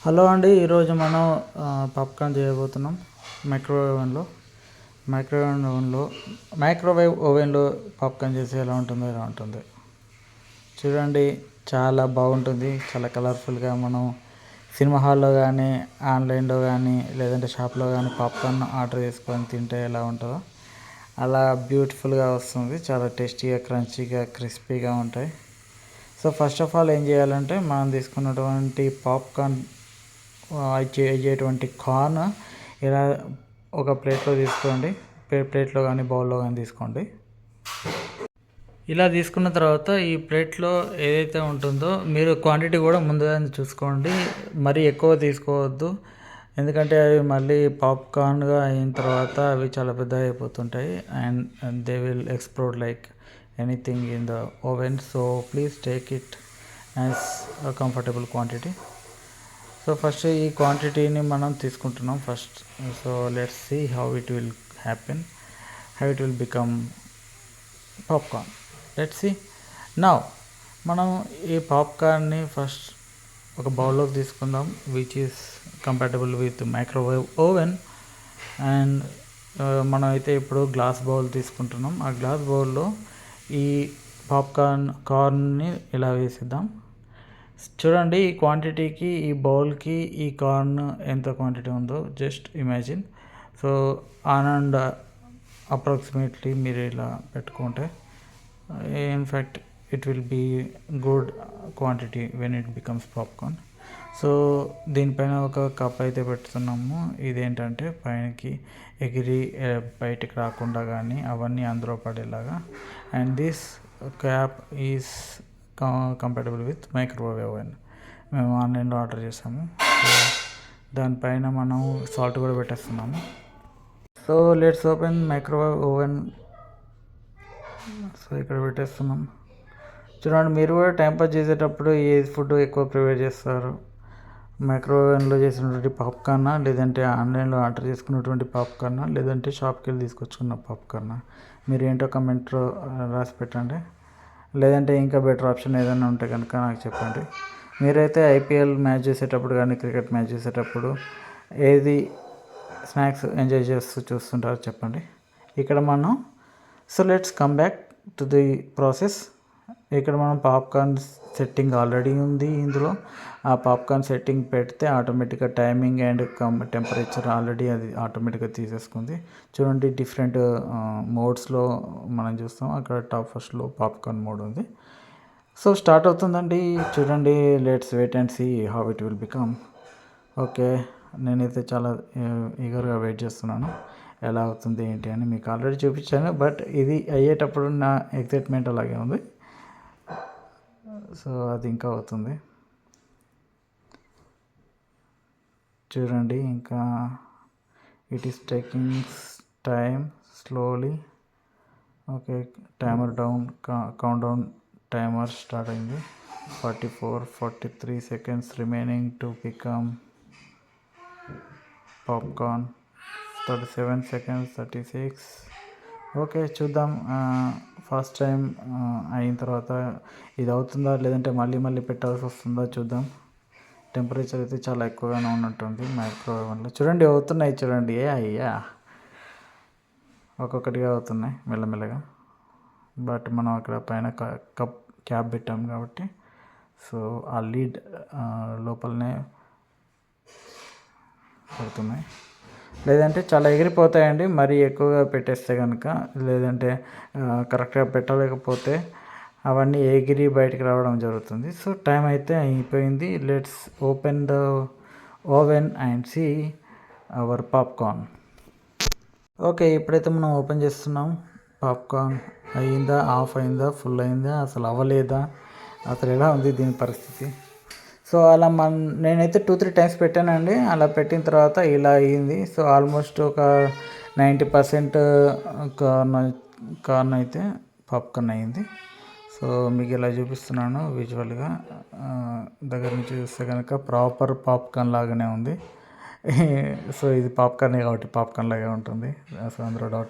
Hello అండి, ఈరోజు మనం పాప్కార్న్ చేయబోతున్నాం మైక్రోవేవ్ ఓవెన్లో. మైక్రోవేవ్ ఓవెన్లో పాప్కార్న్ చేసి ఎలా ఉంటుంది చూడండి. చాలా బాగుంటుంది, చాలా కలర్ఫుల్గా. మనం సినిమా హాల్లో కానీ, ఆన్లైన్లో కానీ, లేదంటే షాప్లో కానీ పాప్కార్న్ ఆర్డర్ చేసుకొని తింటే ఎలా ఉంటుందో అలా బ్యూటిఫుల్గా వస్తుంది. చాలా టేస్టీగా, క్రంచీగా, క్రిస్పీగా ఉంటాయి. సో ఫస్ట్ ఆఫ్ ఆల్ ఏం చేయాలంటే, మనం తీసుకున్నటువంటి పాప్కార్న్ అయ్యేటువంటి కార్న్ ఇలా ఒక ప్లేట్లో తీసుకోండి. ప్లేట్లో కానీ బౌల్లో కానీ తీసుకోండి. ఇలా తీసుకున్న తర్వాత ఈ ప్లేట్లో ఏదైతే ఉంటుందో మీరు క్వాంటిటీ కూడా ముందుగానే చూసుకోండి. మరీ ఎక్కువ తీసుకోవద్దు, ఎందుకంటే అవి మళ్ళీ పాప్కార్న్గా అయిన తర్వాత అవి చాలా పెద్దగా అయిపోతుంటాయి and they will explode like anything in the oven. So please take it as a comfortable quantity. So first ఈ క్వాంటిటీని మనం తీసుకుంటున్నాం first. So let's see how it will happen, how it will become popcorn. Let's see now. మనం ఈ పాప్కార్న్ని first ఒక బౌల్లోకి తీసుకుందాం, which is compatible with microwave oven. And మనం అయితే ఇప్పుడు గ్లాస్ బౌల్ తీసుకుంటున్నాం. ఆ గ్లాస్ బౌల్లో ఈ కార్న్ని ఇలా వేసిద్దాం. చూడండి, ఈ క్వాంటిటీకి, ఈ బౌల్కి, ఈ కార్న్ ఎంత క్వాంటిటీ ఉందో just imagine. So and approximately మీరు ఇలా పెట్టుకుంటే in fact it will be good quantity when it becomes popcorn. So దీనిపైన ఒక కప్ అయితే పెడుతున్నాము. ఇదేంటంటే పైనకి ఎగిరి బయటకు రాకుండా కానీ అవన్నీ అందులో పడేలాగా. And this cap is compatible with microwave oven. మేము ఆన్లైన్లో ఆర్డర్ చేసాము. సో దానిపైన మనం సాల్ట్ కూడా పెట్టేస్తున్నాము. So let's open microwave oven. So ఇక్కడ పెట్టేస్తున్నాం. చూడండి, మీరు కూడా టైంపాస్ చేసేటప్పుడు ఏ ఫుడ్ ఎక్కువ ప్రిపేర్ చేస్తారు? మైక్రోవేవ్లో చేసినటువంటి పాప్కార్నా, లేదంటే ఆన్లైన్లో ఆర్డర్ చేసుకున్నటువంటి పాప్కార్నా, లేదంటే షాప్కి వెళ్ళి తీసుకొచ్చుకున్న పాప్కార్నా? మీరు ఏంటో కమెంట్లో రాసి పెట్టండి. లేదంటే ఇంకా బెటర్ ఆప్షన్ ఏదైనా ఉంటే కనుక నాకు చెప్పండి. మీరైతే ఐపీఎల్ మ్యాచ్ చేసేటప్పుడు కానీ, క్రికెట్ మ్యాచ్ చేసేటప్పుడు ఏది స్నాక్స్ ఎంజాయ్ చేస్తూ చూస్తుంటారో చెప్పండి. ఇక్కడ మనం so let's come back to the process. ఇక్కడ మనం పాప్కార్న్ సెట్టింగ్ ఆల్రెడీ ఉంది ఇందులో. ఆ పాప్కార్న్ సెట్టింగ్ పెడితే ఆటోమేటిక్గా టైమింగ్ అండ్ టెంపరేచర్ ఆల్రెడీ అది ఆటోమేటిక్గా తీసేసుకుంది. చూడండి, డిఫరెంట్ మోడ్స్లో మనం చూస్తాం. అక్కడ టాప్ ఫస్ట్లో పాప్కార్న్ మోడ్ ఉంది. సో స్టార్ట్ అవుతుందండి. చూడండి, let's wait and see how it will become. Okay, నేనైతే చాలా ఈగర్గా వెయిట్ చేస్తున్నాను ఎలా అవుతుంది ఏంటి అని. మీకు ఆల్రెడీ చూపించాను, బట్ ఇది అయ్యేటప్పుడు నా ఎక్సైట్మెంట్ అలాగే ఉంది. సో అది ఇంకా అవుతుంది. చూడండి, ఇంకా it is taking time slowly. Okay, timer down, count down timer start అయింది. 44-43 seconds remaining to become popcorn. 37 seconds, 36. Okay, చూద్దాం. ఫస్ట్ టైం అయిన తర్వాత ఇది అవుతుందా, లేదంటే మళ్ళీ పెట్టాల్సి వస్తుందా చూద్దాం. టెంపరేచర్ అయితే చాలా ఎక్కువగానే ఉన్నట్టుంది మైక్రోవేవ్లో. చూడండి, అవుతున్నాయి. చూడండి, అయ్యా ఒక్కొక్కటిగా అవుతున్నాయి మెల్లమెల్లగా. బట్ మనం అక్కడ పైన క్యాప్ పెట్టాం కాబట్టి సో ఆ లీడ్ లోపలనే అవుతున్నాయి. లేదంటే చాలా ఎగిరిపోతాయండి మరీ ఎక్కువగా పెట్టేస్తే కనుక. లేదంటే కరెక్ట్గా పెట్టలేకపోతే అవన్నీ ఎగిరి బయటికి రావడం జరుగుతుంది. సో టైం అయితే అయిపోయింది. Let's open the oven and see our popcorn. Okay, ఇప్పుడైతే మనం ఓపెన్ చేస్తున్నాం. పాప్కార్న్ అయిందా, ఆఫ్ అయిందా, ఫుల్ అయిందా, అసలు అవ్వలేదా, అసలు ఎలా ఉంది దీని పరిస్థితి? సో అలా నేనైతే 2-3 టైమ్స్ పెట్టానండి. అలా పెట్టిన తర్వాత ఇలా అయ్యింది. సో ఆల్మోస్ట్ ఒక 90% కార్న్ అయితే పాప్కార్న్ అయ్యింది. సో మీకు ఇలా చూపిస్తున్నాను విజువల్గా. దగ్గర నుంచి చూస్తే కనుక ప్రాపర్ పాప్కార్న్ లాగానే ఉంది. సో ఇది పాప్కార్నే కాబట్టి పాప్కార్న్ లాగే ఉంటుంది. సో అందులో డౌట్